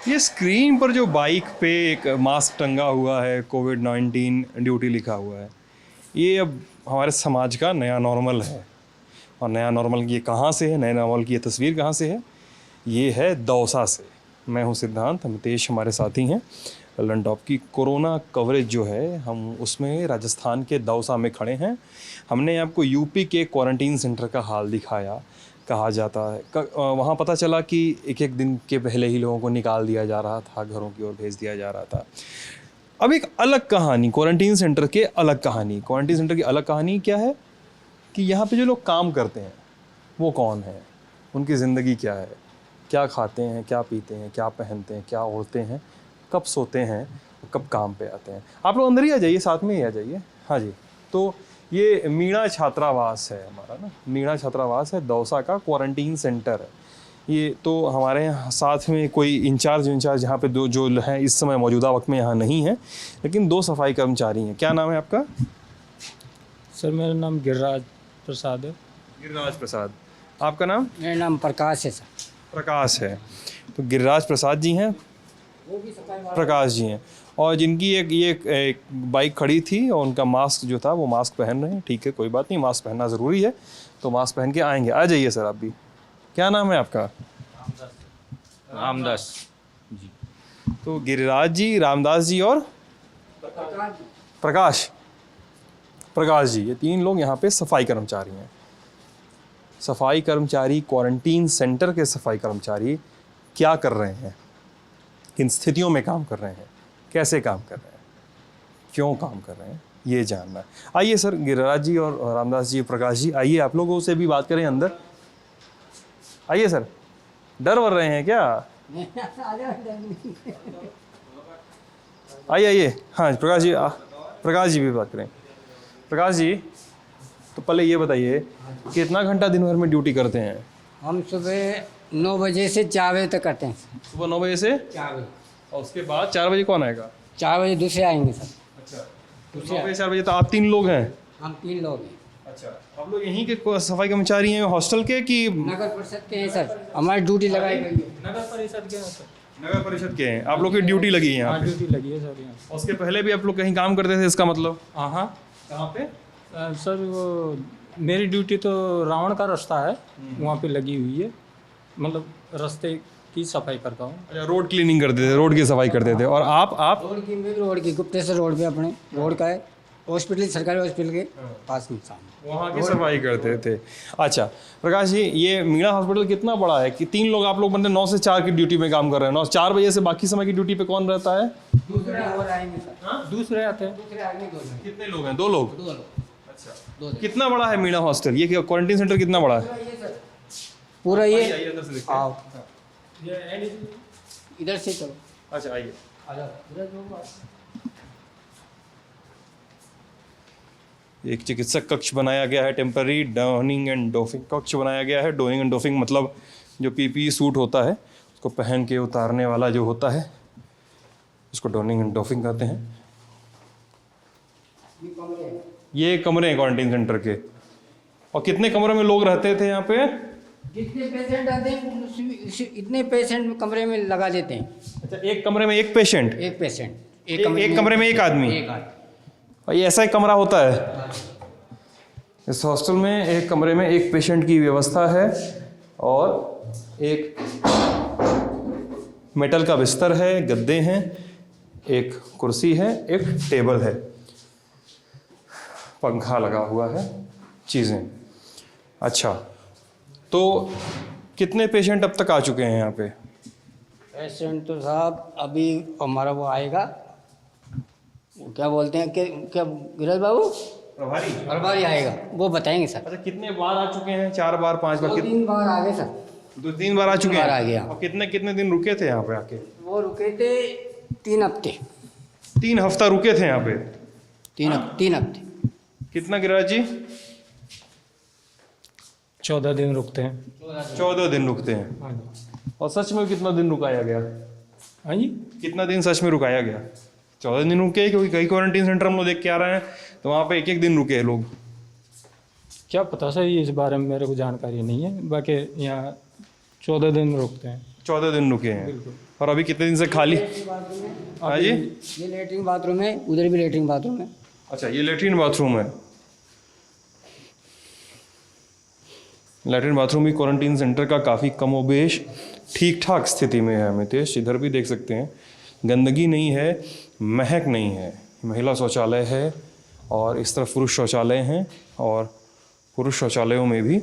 ये स्क्रीन पर जो बाइक पे एक मास्क टंगा हुआ है, कोविड-19 ड्यूटी लिखा हुआ है, ये अब हमारे समाज का नया नॉर्मल है। और नया नॉर्मल ये कहाँ से है, नए नॉर्मल की ये तस्वीर कहाँ से है? ये है दौसा से। मैं हूँ सिद्धांत, हितेश हमारे साथी हैं। ललन टॉप की कोरोना कवरेज जो है, हम उसमें राजस्थान के दौसा में खड़े हैं। हमने आपको यूपी के क्वारंटीन सेंटर का हाल दिखाया। कहा जाता है वहाँ पता चला कि एक एक दिन के पहले ही लोगों को निकाल दिया जा रहा था, घरों की ओर भेज दिया जा रहा था। अब एक अलग कहानी, क्वारंटीन सेंटर के अलग कहानी। क्वारंटीन सेंटर की अलग कहानी क्या है कि यहाँ पे जो लोग काम करते हैं वो कौन है, उनकी ज़िंदगी क्या है, क्या खाते हैं, क्या पीते हैं, क्या पहनते हैं, क्या ओढ़ते हैं, कब सोते हैं, कब काम पे आते हैं। आप लोग अंदर ही आ जाइए, साथ में ही आ जाइए। हाँ जी, तो ये मीणा छात्रावास है हमारा ना, मीणा छात्रावास है, दौसा का क्वारंटीन सेंटर है ये। तो हमारे यहाँ साथ में कोई इंचार्ज यहाँ पे दो जो हैं इस समय मौजूदा वक्त में यहाँ नहीं है, लेकिन 2 सफाई कर्मचारी हैं। क्या नाम है आपका? सर मेरा नाम गिरिराज प्रसाद है। गिरिराज प्रसाद। आपका नाम? मेरा नाम प्रकाश है सर। प्रकाश है। तो गिरिराज प्रसाद जी हैं, प्रकाश जी हैं, और जिनकी एक बाइक खड़ी थी और उनका मास्क जो था वो मास्क पहन रहे हैं। ठीक है, कोई बात नहीं, मास्क पहनना ज़रूरी है, तो मास्क पहन के आएंगे। आ जाइए सर आप भी। क्या नाम है आपका? रामदास जी। तो गिरिराज जी, रामदास जी और प्रकाश जी, ये 3 लोग यहाँ पे सफाई कर्मचारी हैं। सफाई कर्मचारी, क्वारंटीन सेंटर के सफाई कर्मचारी क्या कर रहे हैं, किन स्थितियों में काम कर रहे हैं, कैसे काम कर रहे हैं, क्यों काम कर रहे हैं, ये जानना है। आइए सर, गिरिराज जी और रामदास जी, प्रकाश जी, आइए आप लोगों से भी बात करें अंदर। आइए सर। डर वर रहे हैं क्या? आइए। हाँ प्रकाश जी भी बात करें। प्रकाश जी, तो पहले ये बताइए कितना घंटा दिन भर में ड्यूटी करते हैं? हम सुबह 9 बजे से 4 बजे तक करते हैं। सुबह 9 बजे से 4 बजे, और उसके बाद 4 बजे कौन आएगा? 4 बजे दूसरे आएंगे सर। अच्छा, 9 बजे 4 बजे तो आप 3 लोग हैं? हम 3 लोग हैं। अच्छा, आप लोग यहीं के सफाई कर्मचारी हैं हॉस्टल के कि नगर परिषद के हैं सर, हमारी ड्यूटी लगाई गई है। नगर परिषद के हैं सर। नगर परिषद के हैं? आप लोग की ड्यूटी लगी है यहाँ हाँ पे? ड्यूटी लगी है सर यहाँ। और उसके पहले भी आप लोग कहीं काम करते थे, इसका मतलब? हाँ कहाँ पे? सर वो मेरी ड्यूटी तो रावण का रास्ता है, वहाँ पे लगी हुई है। मतलब रास्ते की सफाई करता हूँ। अच्छा, रोड क्लीनिंग करते थे, रोड की सफाई करते थे। और आप रोड की गुप्तेश्वर रोड पे अपने रोड का है, हॉस्पिटल, सरकारी हॉस्पिटल के पास में सामने वहाँ की सफाई करते थे। अच्छा प्रकाश जी, ये मीणा हॉस्पिटल कितना बड़ा है कि 3 लोग आप लोग बंदे 9 से 4 की ड्यूटी में काम कर रहे हैं? 4 बजे से बाकी समय की ड्यूटी पे कौन रहता है? दूसरे और आएंगे सर। दूसरे आते हैं। दूसरे आएंगे 2 लोग। कितने लोग हैं? 2 लोग। 2 लोग। अच्छा, कितना बड़ा है मीणा हॉस्टल? ये क्वारंटीन सेंटर कितना बड़ा है? पूरा ये आइए अंदर से देखते हैं। आओ इधर से चलो। अच्छा आइए। एक चिकित्सक कक्ष बनाया गया है, टेम्पररी डोनिंग एंड डोफिंग कक्ष बनाया गया है। डोनिंग एंड डोफिंग मतलब जो पीपीई सूट होता है उसको पहन के उतारने वाला जो होता है उसको डोनिंग एंड डोफिंग कहते हैं। ये कमरे हैं क्वारंटीन सेंटर के। और कितने कमरे में लोग रहते थे यहाँ पे? जितने पेशेंट आते हैं इतने पेशेंट कमरे में लगा देते हैं। अच्छा, एक कमरे में एक पेशेंट? एक पेशेंट एक कमरे में एक आदमी? एक आदमी। और ये ऐसा ही कमरा होता है इस हॉस्टल में? एक कमरे में एक पेशेंट की व्यवस्था है और एक मेटल का बिस्तर है, गद्दे हैं, एक कुर्सी है, एक टेबल है, पंखा लगा हुआ है, चीज़ें। अच्छा, तो कितने पेशेंट अब तक आ चुके हैं यहाँ पे? पेशेंट तो साहब अभी हमारा वो आएगा, वो क्या बोलते हैं कि क्या गिरज बाबू प्रभारी आएगा, वो बताएंगे सर। अच्छा, कितने बार आ चुके हैं? 4 बार 5 बार? 2-3 बार आ गए सर। 2-3 बार आ चुके हैं? आ गया। और कितने दिन रुके थे यहाँ पे आके? वो रुके थे 3 हफ्ते। 3 हफ्ता रुके थे यहाँ पे? 3 हफ्ते। कितना गिरिराज जी? 14 दिन रुकते हैं। 14 दिन रुकते हैं। हाँ जी। और सच में कितना दिन रुकाया गया? हाँ जी। कितना दिन सच में रुकाया गया? 14 दिन रुके, क्योंकि कई क्वारंटीन सेंटर हम लोग देख के आ रहे हैं तो वहाँ पे 1-1 दिन रुके लोग। क्या पता सर, इस बारे में मेरे को जानकारी नहीं है। बाकी यहाँ 14 दिन रुकते हैं। 14 दिन रुके हैं। बिल्कुल। और अभी कितने दिन से खाली? हाँ जी, ये लेटरिन बाथरूम है, उधर भी लेटरिन बाथरूम है। अच्छा, ये लेटरिन बाथरूम है। लैट्रिन बाथरूम भी क्वारंटीन सेंटर का काफ़ी कमोबेश ठीक ठाक स्थिति में है अमितेश। इधर भी देख सकते हैं, गंदगी नहीं है, महक नहीं है। महिला शौचालय है और इस तरफ पुरुष शौचालय हैं, और पुरुष शौचालयों में भी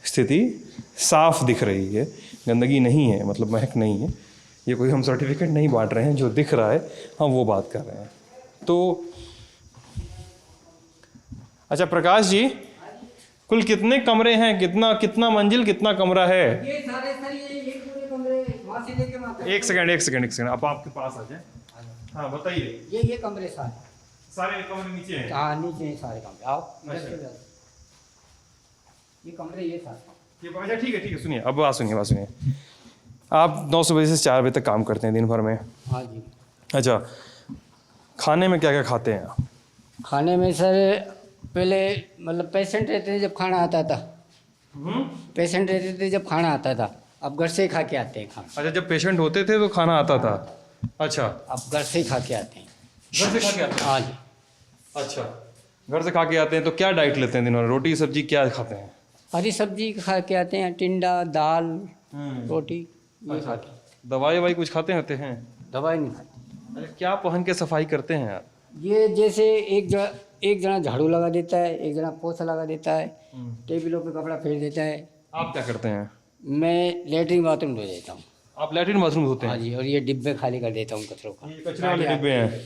स्थिति साफ दिख रही है, गंदगी नहीं है, मतलब महक नहीं है। ये कोई हम सर्टिफिकेट नहीं बांट रहे हैं, जो दिख रहा है हम वो बात कर रहे हैं। तो अच्छा प्रकाश जी, कुल कितने कमरे हैं, कितना मंजिल, कितना कमरा है? ये सारे सर ये पूरे कमरे वहाँ से लेके वहाँ तक। एक सेकंड, अब आपके पास आ जाए। हाँ बताइए। ये कमरे सारे कमरे नीचे हैं? हाँ नीचे हैं सारे कमरे। आओ इधर से जाओ। ये कमरे ये सारे। अच्छा ठीक है, सुनिए, अब बात सुनिए। आप 9 बजे से 4 बजे तक काम करते हैं दिन भर में? हाँ जी। अच्छा, खाने में क्या क्या खाते हैं आप? खाने में सर पहले मतलब पेशेंट रहते थे जब खाना आता था, पेशेंट रहते थे जब खाना आता था, अब घर से ही खा के आते हैं खाना। अच्छा, जब पेशेंट होते थे तो खाना आता था? अच्छा, अब घर से ही खा के आते हैं। घर से खा के आते हैं? हाँ जी। अच्छा, घर से खा के आते हैं। तो क्या डाइट लेते हैं दिन भर? रोटी सब्जी क्या खाते हैं? हरी सब्जी खा के आते हैं, टिंडा दाल रोटी ये खा के। दवाई ववाई कुछ खाते होते हैं? दवाई नहीं खाते। अच्छा, क्या पहन के सफाई करते हैं आप? ये जैसे एक जना झाड़ू लगा देता है, एक जना पोछा लगा देता है, टेबलों पे कपड़ा फेर देता है। आप क्या करते हैं? मैं लेटरिन बाथरूम धो देता हूँ। आप लैट्रिन बाथरूम धोते हाँ हैं? जी, और ये डिब्बे खाली कर देता हूँ कचरों का। ये कचरे वाले डिब्बे हैं?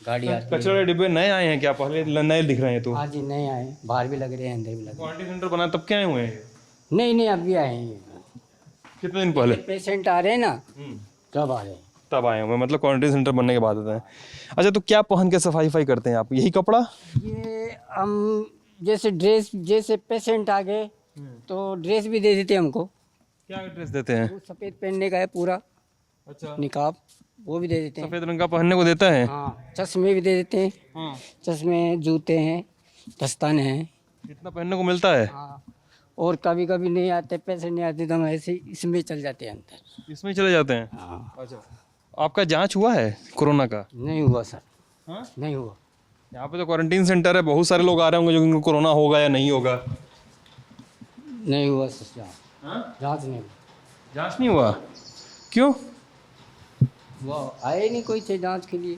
गाड़ी आती है। कचरे वाले डिब्बे नए आए हैं क्या? पहले नए दिख रहे हैं तो। हाँ जी, नए आए, बाहर भी लग रहे हैं, अंदर भी लग रहे क्वारंटीन सेंटर बना तब क्या आए हुए हैं? हैं। नहीं अभी आए हैं। कितने दिन पहले? पेशेंट आ रहे हैं ना तब आ रहे हैं। तब आए हुए, मतलब क्वारंटीन सेंटर बनने के बाद आते हैं। अच्छा, तो क्या पहन के सफाई करते हैं आप? यही कपड़ा? ये हम जैसे ड्रेस, जैसे पेशेंट आ गए तो ड्रेस भी दे देते हैं हमको। क्या ड्रेस देते हैं? वो सफ़ेद पहनने का है पूरा। अच्छा, निकाब वो भी दे देते हैं। सफेद रंग का पहनने को देता है? हाँ, चश्मे भी दे देते हैं। चश्मे, जूते हैं, दस्ताने हैं। इतना पहनने को मिलता है? हाँ, और कभी कभी नहीं आते, पैसे नहीं आते तो हम ऐसे ही इसमें चल जाते हैं अंदर। इसमें चले जाते हैं? हाँ। अच्छा, आपका जांच हुआ है कोरोना का? नहीं हुआ सर। हाँ? नहीं हुआ। यहाँ पे तो क्वारंटीन सेंटर है, बहुत सारे लोग आ रहे होंगे जो उनको कोरोना होगा या नहीं होगा। नहीं हुआ सर, जाँच नहीं हुआ। जांच नहीं हुआ? क्यों? वो आए नहीं कोई थे जाँच के लिए।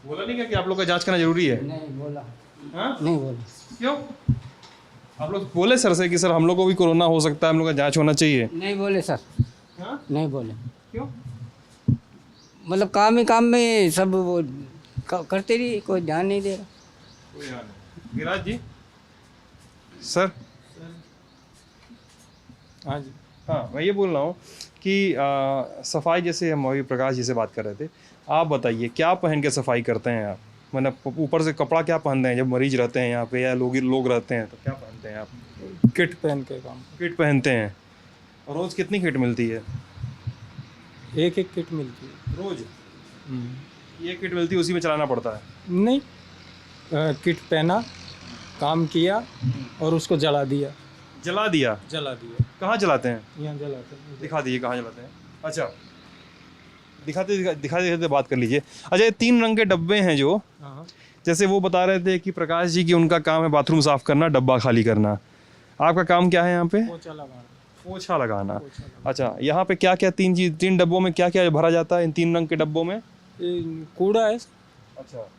बोला नहीं क्या कि आप लोग का जांच करना जरूरी है? नहीं बोला। हाँ? नहीं बोला। क्यों? आप लोग बोले सर से कि सर हम लोग को भी कोरोना हो सकता है, हम लोग का जांच होना चाहिए? नहीं बोले सर। हाँ? नहीं बोले। क्यों? मतलब काम ही काम में सब वो करते रही, कोई ध्यान नहीं दे रहा। गिराज जी, सर। हाँ जी। हाँ, मैं ये बोल रहा हूँ कि सफाई, जैसे हम अभी प्रकाश जी से बात कर रहे थे, आप बताइए क्या पहन के सफाई करते हैं आप? मतलब ऊपर से कपड़ा क्या पहनते हैं जब मरीज रहते हैं यहाँ पे या लोग रहते हैं तो क्या पहनते हैं आप? किट पहन के काम। किट पहनते हैं। रोज़ कितनी किट मिलती है? एक किट मिलती है रोज़? ये किट मिलती है, उसी में चलाना पड़ता है? नहीं, किट पहना, काम किया और उसको जला दिया। जला दिया? कहाँ जलाते हैं? यहाँ जलाते हैं। दिखा दीजिए कहाँ जलाते हैं। अच्छा, दिखाते बात कर लीजिए। अच्छा, ये 3 रंग के डब्बे हैं जो, हाँ। जैसे वो बता रहे थे कि प्रकाश जी की उनका काम है बाथरूम साफ करना, डब्बा खाली करना। आपका काम क्या है यहाँ पे? पोछा लगाना। अच्छा, यहाँ पे क्या क्या 3 डब्बों में क्या क्या भरा जाता है इन 3 रंग के डब्बों में? कूड़ा है। अच्छा,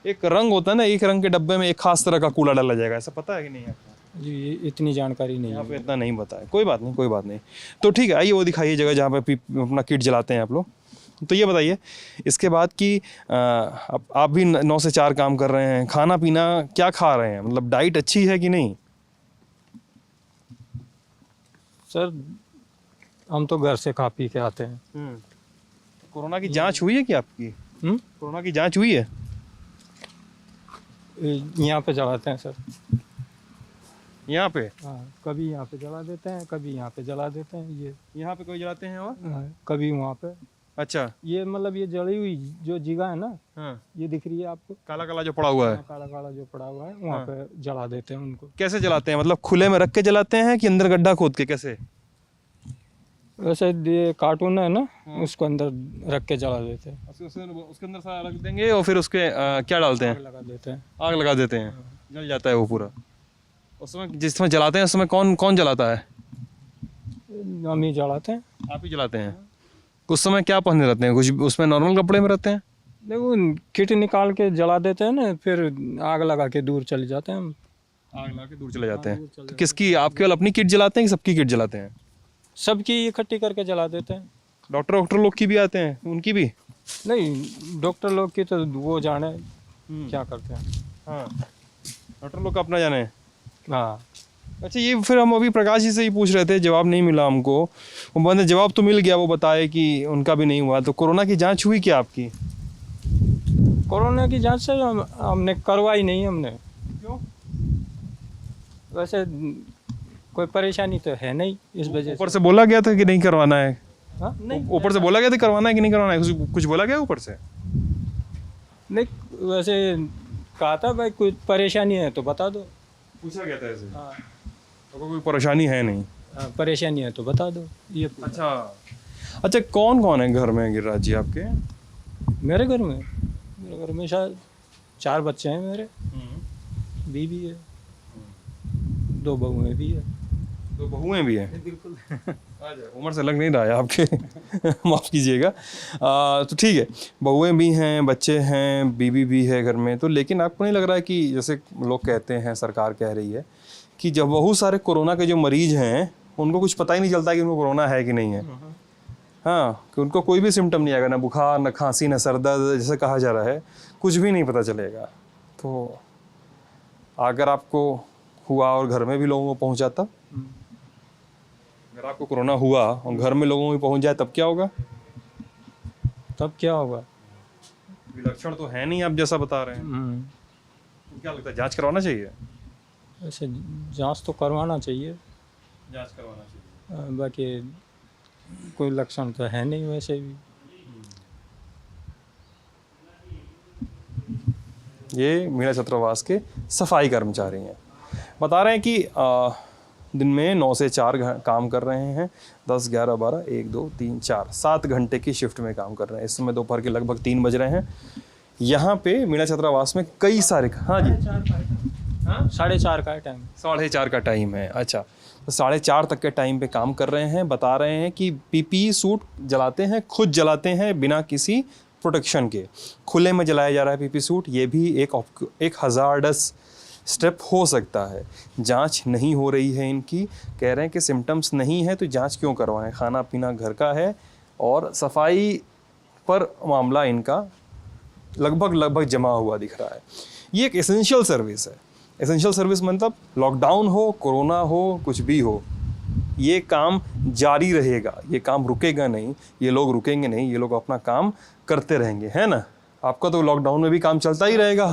एक रंग होता है ना, एक रंग के डब्बे में एक खास तरह का कूड़ा डाला जाएगा, ऐसा पता है कि नहीं आपको? जी, इतनी जानकारी नहीं यहाँ है। पे इतना नहीं पता है। कोई बात नहीं। तो ठीक है, आइए वो दिखाइए जगह जहाँ पे अपना किट जलाते हैं आप लोग। तो ये बताइए इसके बाद कि आप भी 9 से 4 काम कर रहे हैं, खाना पीना क्या खा रहे हैं? मतलब डाइट अच्छी है कि नहीं? सर हम तो घर से खा पी के आते हैं। कोरोना की जांच हुई है क्या आपकी? कोरोना की जांच हुई है? यहाँ पे जलाते हैं सर। यहाँ पे? हाँ, कभी यहाँ पे जला देते हैं, कभी यहाँ पे जला देते हैं। ये यहाँ पे कोई जलाते हैं और हाँ, कभी वहाँ पे। अच्छा, ये मतलब ये जली हुई जो जगह है ना, हाँ, ये दिख रही है आपको, काला काला जो पड़ा हुआ है, काला काला जो पड़ा हुआ है, वहाँ पे जला देते हैं उनको। कैसे जलाते हैं? मतलब खुले में रख के जलाते हैं कि अंदर गड्ढा खोद के? कैसे? वैसे ये कार्टून है ना, उसको अंदर रख के जला देते हैं, उसके अंदर सारा रख देंगे और फिर उसके क्या डालते हैं? लगा देते हैं। आग लगा देते हैं, जल जाता है वो पूरा। उस समय जिस समय जलाते हैं उस समय कौन कौन जलाता है? हम ही जलाते हैं। आप ही जलाते हैं? उस समय क्या पहने रहते हैं? कुछ उसमें नॉर्मल कपड़े में रहते हैं? देखो किट निकाल के जला देते हैं ना, फिर आग लगा के दूर चले जाते हैं हम। आग लगा के दूर चले जाते हैं। तो किसकी, आप केवल अपनी किट जलाते हैं कि सबकी किट जलाते हैं? सबकी इकट्ठी करके जला देते हैं। डॉक्टर लोग की भी आते हैं, उनकी भी? नहीं, डॉक्टर लोग की तो वो जाने क्या करते हैं। हाँ, डॉक्टर लोग का अपना जाने है। हाँ, अच्छा, ये फिर हम अभी प्रकाश जी से ही पूछ रहे थे, जवाब नहीं मिला हमको। वो बंदे जवाब तो मिल गया, वो बताए कि उनका भी नहीं हुआ। तो कोरोना की जांच हुई क्या आपकी? कोरोना की जांच से हमने करवाई नहीं हमने। क्यों? वैसे कोई परेशानी तो है नहीं, इस वजह ऊपर से बोला गया था कि नहीं करवाना है? हाँ, नहीं ऊपर से बोला गया था करवाना है कि नहीं करवाना है? कुछ बोला गया ऊपर से? नहीं, वैसे कहा था भाई कुछ परेशानी है तो बता दो। पूछा गया था ऐसे? हाँ, तो कोई परेशानी है नहीं? हाँ, परेशानी है तो बता दो, ये अच्छा अच्छा, कौन कौन है घर में गिरिराज जी आपके? मेरे घर में शायद 4 बच्चे हैं मेरे, बीवी है, 2 बहुएं भी है। 2 बहुएं भी हैं? बिल्कुल। उम्र से लग नहीं रहा है आपके माफ़ कीजिएगा। तो ठीक है, बहुएं भी हैं, बच्चे हैं, बीवी भी है घर में। तो लेकिन आपको नहीं लग रहा है कि जैसे लोग कहते हैं, सरकार कह रही है कि जब बहुत सारे कोरोना के जो मरीज हैं उनको कुछ पता ही नहीं चलता कि उनको कोरोना है कि नहीं है? हाँ, कि उनको कोई भी सिम्टम नहीं आएगा, ना बुखार, ना खांसी, ना सर दर्द, जैसे कहा जा रहा है, कुछ भी नहीं पता चलेगा। तो अगर आपको हुआ और घर में भी लोगों को पहुंचा, तब अगर आपको कोरोना हुआ और घर में लोगों को पहुंच जाए तब क्या होगा? तब क्या होगा? लक्षण तो है नहीं आप जैसा बता रहे हैं। तो क्या लगता है, जांच करवाना चाहिए? वैसे जांच तो करवाना चाहिए। जांच करवाना चाहिए। बाकी कोई लक्षण तो है नहीं वैसे भी। ये मीणा छात्रावास के सफाई कर्मचारी हैं, बता रहे हैं कि दिन में 9 से 4 काम कर रहे हैं। 10, 11, 12, 1, 2, 3, 4, 7 घंटे की शिफ्ट में काम कर रहे हैं। इस समय दोपहर के लगभग 3 बज रहे हैं। यहाँ पे मीणा छात्रावास में कई सारे, हाँ जी, 4:30 का टाइम। 4:30 का टाइम है। अच्छा, तो 4:30 तक के टाइम पे काम कर रहे हैं। बता रहे हैं कि पीपीई सूट जलाते हैं, खुद जलाते हैं बिना किसी प्रोटेक्शन के। खुले में जलाया जा रहा है पीपीई सूट। ये भी एक हज़ार्डस स्टेप हो सकता है। जांच नहीं हो रही है इनकी, कह रहे हैं कि सिम्टम्स नहीं है तो जांच क्यों करवाएं, खाना पीना घर का है। और सफाई पर मामला इनका लगभग जमा हुआ दिख रहा है। ये एक एसेंशियल सर्विस है। एसेंशियल सर्विस मतलब लॉकडाउन हो, कोरोना हो, कुछ भी हो, ये काम जारी रहेगा, ये काम रुकेगा नहीं, ये लोग रुकेंगे नहीं, ये लोग अपना काम करते रहेंगे, है ना? आपका तो लॉकडाउन में भी काम चलता ही रहेगा।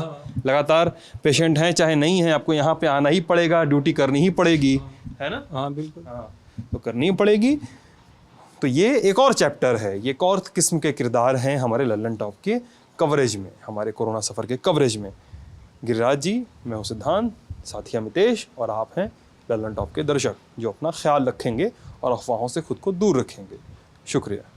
लगातार पेशेंट हैं चाहे नहीं हैं, आपको यहाँ पे आना ही पड़ेगा, ड्यूटी करनी ही पड़ेगी, है ना? हाँ बिल्कुल। हाँ, तो करनी ही पड़ेगी। तो ये एक और चैप्टर है, ये एक और किस्म के किरदार हैं हमारे लल्लन टॉप के कवरेज में, हमारे कोरोना सफ़र के कवरेज में। गिरिराज जी, मैं हूँ सिद्धांत, साथी अमितेश, और आप हैं लल्लन टॉप के दर्शक जो अपना ख्याल रखेंगे और अफवाहों से खुद को दूर रखेंगे। शुक्रिया।